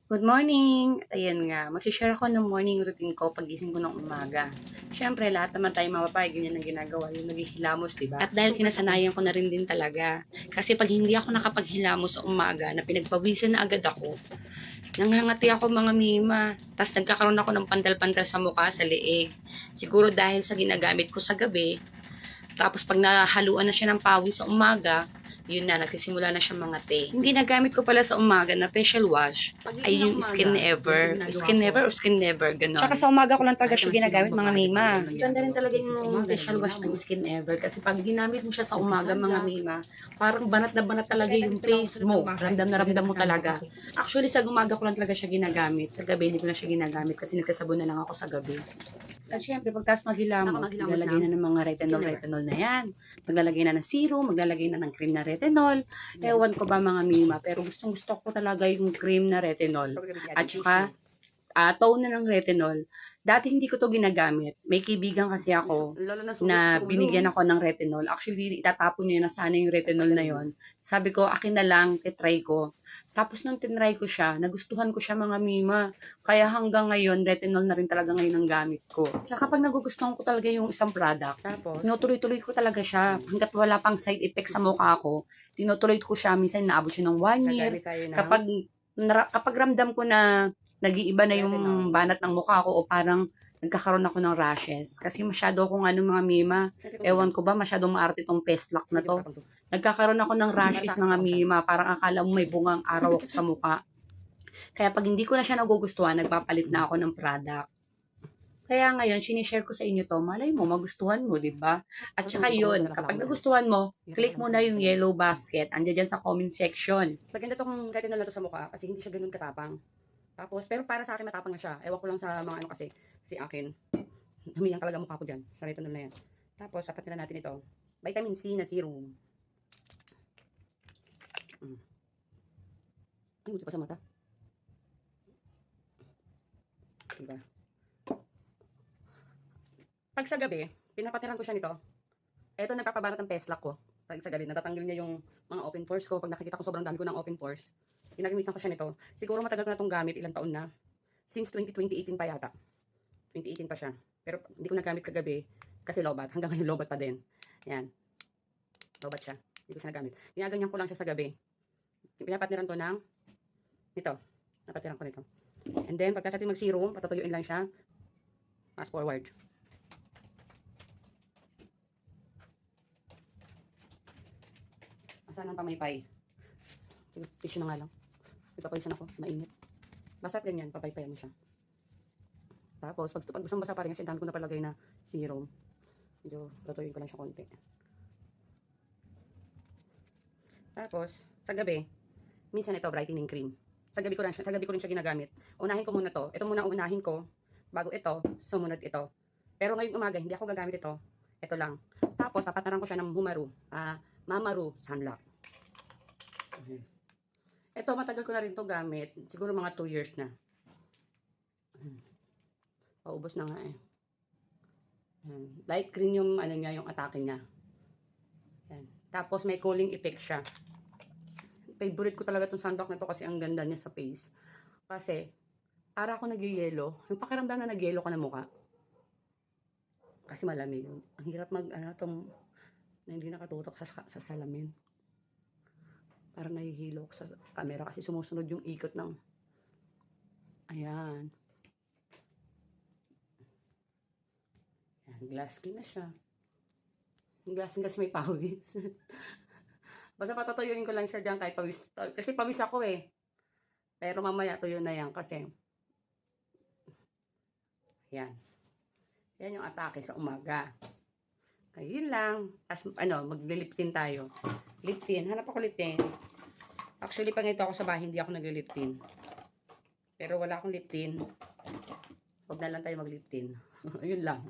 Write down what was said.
Good morning! At ayan nga, mag-share ako ng morning routine ko pagising ko ng umaga. Siyempre, lahat naman tayo mapapayag, ganyan ang ginagawa, yung naghihilamos, di ba? At dahil kinasanayan ko na rin din talaga, kasi pag hindi ako nakapaghilamos sa umaga, na pinagpawisan na agad ako, nanghangati ako mga mima, tas nagkakaroon ako ng pandal-pandal sa mukha, sa leeg. Siguro dahil sa ginagamit ko sa gabi, tapos pag nahaluan na siya ng pawis sa umaga, yun na, nagsisimula na siya mga te. Yung ginagamit ko pala sa umaga na facial wash ay yung Skin Never. Skin Never or Skin Never, gano'n. Tsaka sa umaga ko lang talaga siya ginagamit, mga mima. Ganda rin talaga yung facial wash ng Skin Never kasi pag ginamit mo siya sa umaga, mga mima, parang banat na banat talaga yung face mo. Ramdam na ramdam mo talaga. Actually, sa umaga ko lang talaga siya ginagamit. Sa gabi, hindi ko na siya ginagamit kasi nagkasabon na lang ako sa gabi. At syempre, pagkas maghilamos, maglalagay na ng mga retinol na yan. Maglalagay na ng serum, maglalagay na ng cream na retinol. Ewan ko ba mga mima, pero gustong gusto ko talaga yung cream na retinol. At saka, tone na ng retinol. Dati hindi ko to ginagamit. May kaibigan kasi ako na binigyan ako ng retinol. Actually, itatapon niya na sana yung retinol na yon. Sabi ko, akin na lang, try ko. Tapos nung tinry ko siya, nagustuhan ko siya mga mima. Kaya hanggang ngayon, retinol na rin talaga ngayon ang gamit ko. Tsaka kapag nagugustuhan ko talaga yung isang product, tinutuloy-tuloy ko talaga siya. Hanggat wala pang side effect sa mukha ko, tinutuloy ko siya. Minsan naabot siya ng 1 year. Kapag ramdam ko na nag-iiba na yung banat ng mukha ko o parang nagkakaroon ako ng rashes. Kasi masyado akong mga mima. Ewan ko ba, masyadong maarte tong Pestlock na to. Nagkakaroon ako ng rashes mga mima. Parang akala mo may bungang araw ako sa mukha. Kaya pag hindi ko na siya nagugustuhan, nagpapalit na ako ng product. Kaya ngayon, sinishare ko sa inyo to, malay mo, magustuhan mo, di ba? At saka yun, kapag nagustuhan mo, click mo na yung yellow basket. Andiyan dyan sa comment section. Maganda tong retinol na to sa mukha kasi hindi siya ganun katapang. Tapos, pero para sa akin matapang na siya. Ewan ko lang sa mga ano kasi akin. Humiyang talaga mukha ko dyan. Sa retinol na yan. Tapos, tapat na natin ito. Vitamin C na serum. Ay, buti pa sa mata. Diba? Pag sa gabi, pinapatiran ko siya nito. Ito nagpapabanat ng Pestlock ko. Pag sa gabi, natatanggal niya yung mga open pores ko. Pag nakikita ko sobrang dami ko ng open pores, ginagamitan ko siya nito. Siguro matagal ko na itong gamit, ilang taon na. Since 2018 pa yata. 2018 pa siya. Pero hindi ko nagamit kagabi kasi lobat. Hanggang ngayon lobat pa din. Yan. Lobat siya. Hindi ko siya nagamit. Ginaganyan ko lang siya sa gabi. Pinapatiran ko ng ito. Napatiran ko nito. And then, pagka sa atin mag-serum, patutuyuin lang siya. Fast forward. Saan ang pamaypay? Tissue na nga lang. Ipapawisan ako. Mainit. Basta't ganyan, papaypayan mo siya. Tapos, pag basang-basa pa rin, kasi dami ko na palagay na serum. Medyo tutuyin ko lang siya konti. Tapos, sa gabi, minsan ito, brightening cream. Sa gabi ko rin siya ginagamit. Unahin ko muna to. Ito muna ang unahin ko. Bago ito, sumunod ito. Pero ngayong umaga, hindi ako gagamit ito. Ito lang. Tapos, papataran ko siya ng Mamaru Sunlock. Ito, matagal ko na rin to gamit. Siguro mga 2 years na. Paubos na nga eh. Light green yung ano niya, yung atake niya. Yan. Tapos may cooling effect siya. Favorite ko talaga tong sunblock na to kasi ang ganda niya sa face. Kasi para ako nag-yellow, yung pakiramdam na nag-yellow ka na mukha. Kasi malamig. Ang hirap na hindi nakatutok sa salamin. Parang nahihilo ko sa camera kasi sumusunod yung ikot ng ayan. Glass skin na siya. Glass skin kasi may pawis. Basta patutuyuin ko lang siya dyan kahit pawis. Kasi pawis ako eh. Pero mamaya tuyo na yan kasi yan. Yan yung atake sa umaga. Kaya yun lang. As, maglilip tint tayo. Lip tint. Hanap ako lip tint. Actually, pag ito ako sa bahay, hindi ako nag-lip tint. Pero wala akong lip tint. Huwag na lang tayo mag-lip tint. Yun lang.